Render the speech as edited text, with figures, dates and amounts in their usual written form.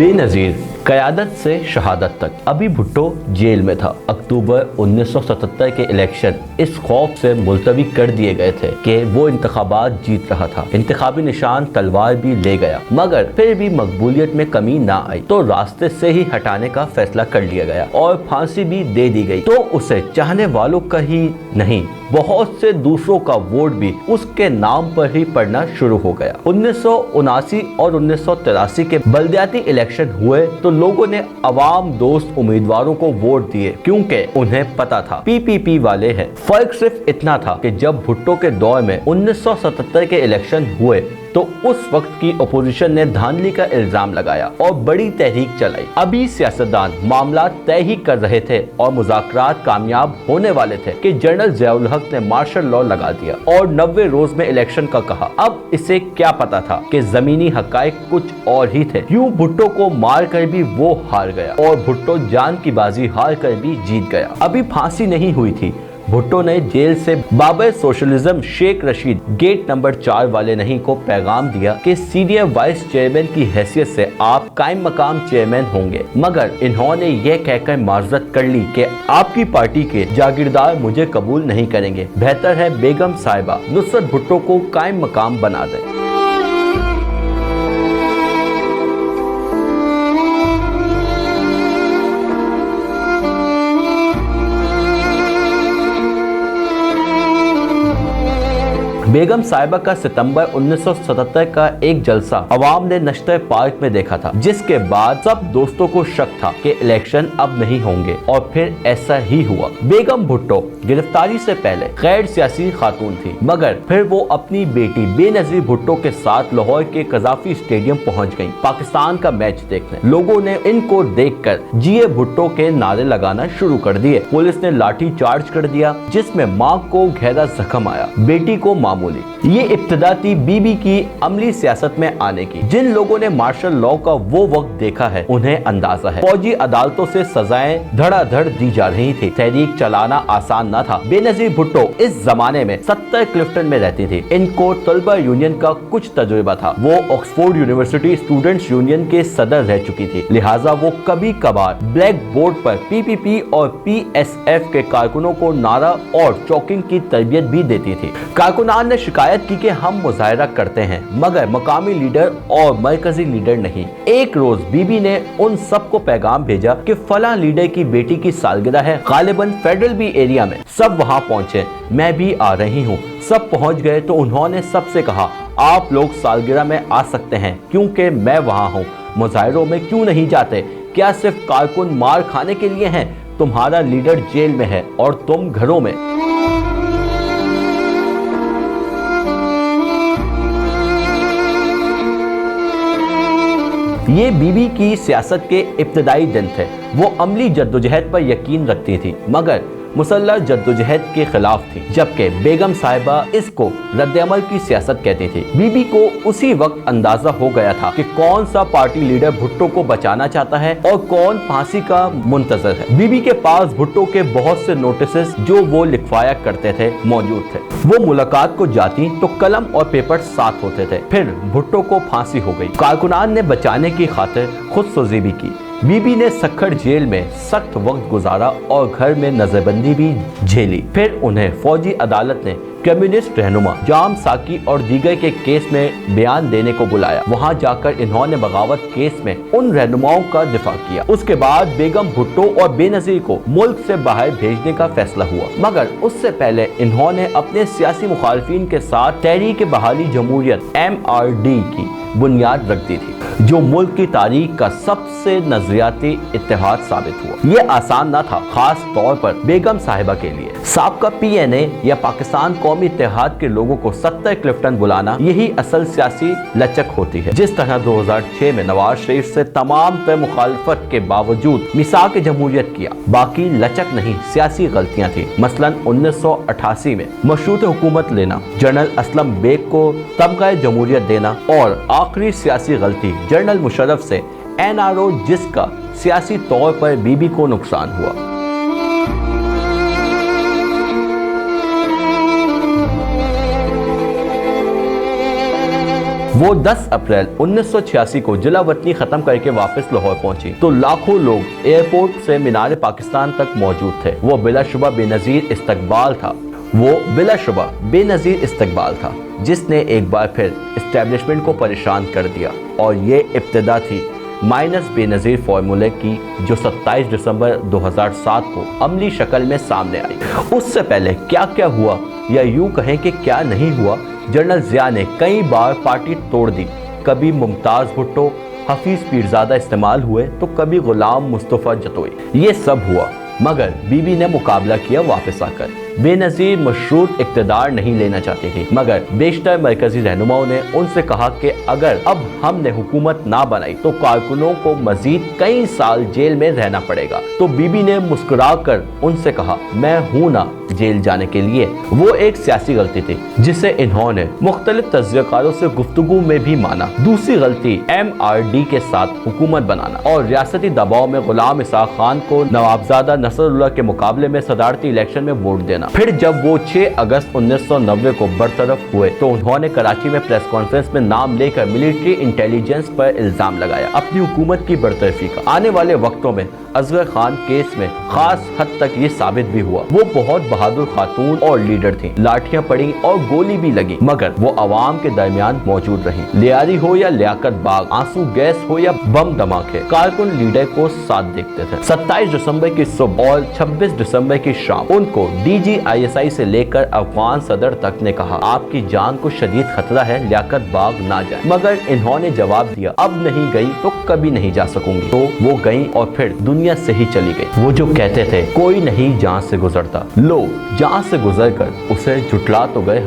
बेनजीर क़यादत से शहादत तक। अभी भुट्टो जेल में था। अक्टूबर 1977 के इलेक्शन इस खौफ से मुलतवी कर दिए गए थे कि वो इंतखाबात जीत रहा था। इंतखाबी निशान तलवार भी ले गया, मगर फिर भी मकबूलियत में कमी ना आई तो रास्ते से ही हटाने का फैसला कर लिया गया और फांसी भी दे दी गई। तो उसे चाहने वालों का ही नहीं, बहुत से दूसरों का वोट भी उसके नाम पर ही पड़ना शुरू हो गया। 1979 और 1983 के बल्दियाती इलेक्शन हुए तो लोगों ने अवाम दोस्त उम्मीदवारों को वोट दिए क्योंकि उन्हें पता था पीपीपी वाले हैं। फर्क सिर्फ इतना था कि जब भुट्टो के दौर में 1977 के इलेक्शन हुए तो उस वक्त की अपोजिशन ने धांधली का इल्जाम लगाया और बड़ी तहरीक चलाई। अभी सियासतदान मामला तय ही कर रहे थे और मुज़ाकरात कामयाब होने वाले थे कि जनरल ज़ियाउल हक ने मार्शल लॉ लगा दिया और 90 रोज में इलेक्शन का कहा। अब इसे क्या पता था कि जमीनी हकायक कुछ और ही थे। यूं भुट्टो को मार कर भी वो हार गया और भुट्टो जान की बाजी हार कर भी जीत गया। अभी फांसी नहीं हुई थी। भुट्टो ने जेल से Babar socialism Sheikh Rashid gate number 4 वाले नहीं को पैगाम दिया कि सीनियर वाइस चेयरमैन की हैसियत से आप कायम मकाम चेयरमैन होंगे, मगर इन्होंने यह कहकर माजरत कर ली कि आपकी पार्टी के जागीरदार मुझे कबूल नहीं करेंगे। बेहतर है बेगम साहिबा नुसरत भुट्टो को कायम मकाम बना दें। बेगम साहिबा का सितंबर 1977 का एक जलसा अवाम ने नश्तर पार्क में देखा था, जिसके बाद सब दोस्तों को शक था कि इलेक्शन अब नहीं होंगे और फिर ऐसा ही हुआ। बेगम भुट्टो गिरफ्तारी से पहले गैर सियासी खातून थी, मगर फिर वो अपनी बेटी बेनजीर भुट्टो के साथ लाहौर के कजाफी स्टेडियम पहुंच गईं पाकिस्तान का मैच देखने। लोगों ने इनको देखकर जिए भुट्टो के नारे लगाना शुरू कर दिए। पुलिस ने लाठी चार्ज कर दिया जिसमें मां को गहरा जख्म आया, बेटी को मामूली। ये इब्तिदा थी बीबी की अमली सियासत में आने की। जिन लोगों ने मार्शल लॉ का वो वक्त देखा है उन्हें अंदाजा है। फौजी अदालतों से सजाएं धड़ाधड़ दी जा रही थी। तहरीक चलाना आसान न था। बेनजीर भुट्टो इस जमाने में 70 क्लिफ्टन में रहती थी। इनको तलबा यूनियन का कुछ तजुर्बा था। वो ऑक्सफोर्ड यूनिवर्सिटी स्टूडेंट्स यूनियन के सदर रह चुकी थी, लिहाजा वो कभी कभार ब्लैक बोर्ड पर पीपीपी और पीएसएफ के कारकुनों को नारा और चौकिंग की तरबियत भी देती थी। कारकुनान ने शिकायत की कि हम मुजाहरा करते हैं मगर मकामी लीडर और मरकजी लीडर नहीं। एक रोज बीबी ने उन सबको पैगाम भेजा कि फला लीडर की बेटी की सालगिरह है, गालिबन फेडरल बी एरिया में। सब वहां पहुंचे, मैं भी आ रही हूं। सब पहुंच गए तो उन्होंने सबसे कहा आप लोग सालगिरह में आ सकते हैं क्योंकि मैं वहां हूं। मुजाहिरों में क्यों नहीं जाते? क्या सिर्फ कारकुन मार खाने के लिए हैं? तुम्हारा लीडर जेल में है और तुम घरों में। ये बीबी की सियासत के इब्तदाई दिन थे। वो अमली जद्दोजहद पर यकीन रखती थी मगर मुसल्लह जद्दोजहद के खिलाफ थी, जबकि बेगम साहिबा इसको रद्द-ए-अमल की सियासत कहती थी। बीबी को उसी वक्त अंदाजा हो गया था कि कौन सा पार्टी लीडर भुट्टो को बचाना चाहता है और कौन फांसी का मुंतजर है। बीबी के पास भुट्टो के बहुत से नोटिस जो वो लिखवाया करते थे मौजूद थे। वो मुलाकात को जाती तो कलम और पेपर साथ होते थे। फिर भुट्टो को फांसी हो गई। कारकुनान ने बचाने की खातिर खुदसुजी भी की। बीबी ने सखर जेल में सख्त वक्त गुजारा और घर में नजरबंदी भी झेली। फिर उन्हें फौजी अदालत ने कम्युनिस्ट रहनुमा जाम साकी और दीगर के केस में बयान देने को बुलाया। वहां जाकर इन्होंने बगावत केस में उन रहनुमाओं का दिफा किया। उसके बाद बेगम भुट्टो और बेनजीर को मुल्क से बाहर भेजने का फैसला हुआ, मगर उससे पहले इन्होंने अपने सियासी मुखालिफिन के साथ तहरीक बहाली जमहूरियत MRD की बुनियाद रख दी थी, जो मुल्क की तारीख का सबसे नजरियाती इत्तेहाद साबित हुआ। ये आसान न था, खास तौर पर बेगम साहिबा के लिए। साबका PNA या पाकिस्तान कौमी इत्तेहाद के लोगों को 70 क्लिफ्टन बुलाना यही असल सियासी लचक होती है। जिस तरह 2006 में नवाज शरीफ से तमाम तर मुखालफत के बावजूद मिसाक जमहूरियत किया। बाकी लचक नहीं, सियासी गलतियां थी। मसलन 1988 में मशरूत हुकूमत लेना, जनरल असलम बेग को तमगा जमहूरियत देना और आखिरी सियासी गलती जनरल मुशर्रफ से NRO जिसका सियासी तौर पर बीबी को नुकसान हुआ। वो 10 अप्रैल 1986 को जिला वतनी खत्म करके वापस लाहौर पहुंची तो लाखों लोग एयरपोर्ट से मीनार पाकिस्तान तक मौजूद थे। वो बिलाशुबा बेनजीर इस्तकबाल था जिसने एक बार फिर एस्टेब्लिशमेंट को परेशान कर दिया और ये इब्तिदा थी माइनस बेनजीर फार्मूले की जो 27 दिसंबर 2007 को अमली शक्ल में सामने आई। उससे पहले क्या क्या हुआ या यूं कहें कि क्या नहीं हुआ, जनरल जिया ने कई बार पार्टी तोड़ दी। कभी मुमताज भुट्टो, हफीज पीरजादा इस्तेमाल हुए तो कभी गुलाम मुस्तफा जतोई। ये सब हुआ मगर बीबी ने मुकाबला किया वापस आकर। बेनजीर मशरूत इक़्तिदार नहीं लेना चाहती थी मगर बेशतर मरकजी रहनुमाओं ने उनसे कहा कि अगर अब हमने हुकूमत ना बनाई तो कारकुनों को मजीद कई साल जेल में रहना पड़ेगा। तो बीबी ने मुस्कुराकर उनसे कहा, मैं हूं ना जेल जाने के लिए। वो एक सियासी गलती थी जिसे इन्होंने मुख्तलिफ तज्ज़ियाकारों से गुफ्तगू में भी माना। दूसरी गलती MRD के साथ हुकूमत बनाना और रियासती दबाव में गुलाम इसहाक खान को नवाबजादा नसरुल्लाह के मुकाबले में सदारती इलेक्शन में वोट देना। फिर जब वो 6 अगस्त 1990 को बरतरफ हुए तो उन्होंने कराची में प्रेस कॉन्फ्रेंस में नाम लेकर मिलिट्री इंटेलिजेंस पर इल्जाम लगाया अपनी हुकूमत की बरतरफी का। आने वाले वक्तों में असगर खान केस में खास हद तक ये साबित भी हुआ। वो बहुत बहादुर खातून और लीडर थी। लाठियां पड़ी और गोली भी लगी मगर वो अवाम के दरमियान मौजूद रही। लियारी हो या लियाकत बाग, आंसू गैस हो या बम धमाके, कारकुन लीडर को साथ देखते थे। 27 दिसंबर की सुबह और 26 दिसंबर की शाम उनको DGISI से लेकर अफगान सदर तक ने कहा, आपकी जान को शदीद खतरा है, लियाकत बाग ना जाए। मगर इन्होंने जवाब दिया, अब नहीं गई तो कभी नहीं जा सकूंगी। तो वो गई और फिर दुनिया से ही चली गई। वो जो कहते थे कोई नहीं जहां से गुजरता, लो जहां से गुजर कर उसे जुटला तो गए हम।